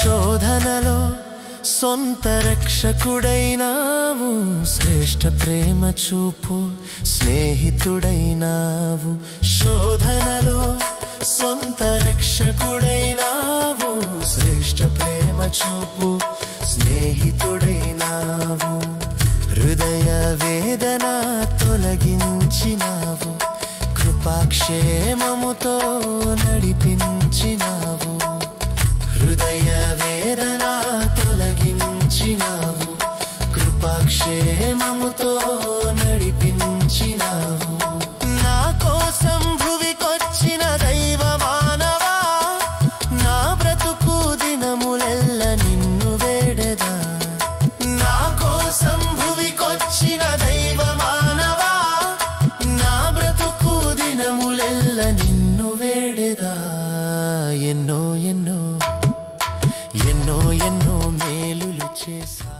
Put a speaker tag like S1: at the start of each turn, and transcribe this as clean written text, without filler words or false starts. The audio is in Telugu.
S1: శోధనలో సొంత రక్షకుడైనావు, శ్రేష్ఠ ప్రేమ చూపు స్నేహితుడైనావు. శోధనలో సొంత రక్షకుడైనావు, శ్రేష్ఠ ప్రేమ చూపు స్నేహితుడైనావు. హృదయ వేదన తొలగించినావు, కృపాక్షేమముతో నడిపించినావు. హృదయ వేదన తొలగించినావు, కృపాక్షేమముతో నడిపించినావు. నా కోసం భువికొచ్చిన దైవ మానవా, నా బ్రతుకు దినములెల్ల నిన్ను వేడెదా. నా కోసం భువికొచ్చిన దైవ మానవా, నా బ్రతుకు దినములెల్ల నిన్ను వేడెదా. ఎన్నో ఎన్నో ఎన్నో ఎన్నో మేలులు చేశా.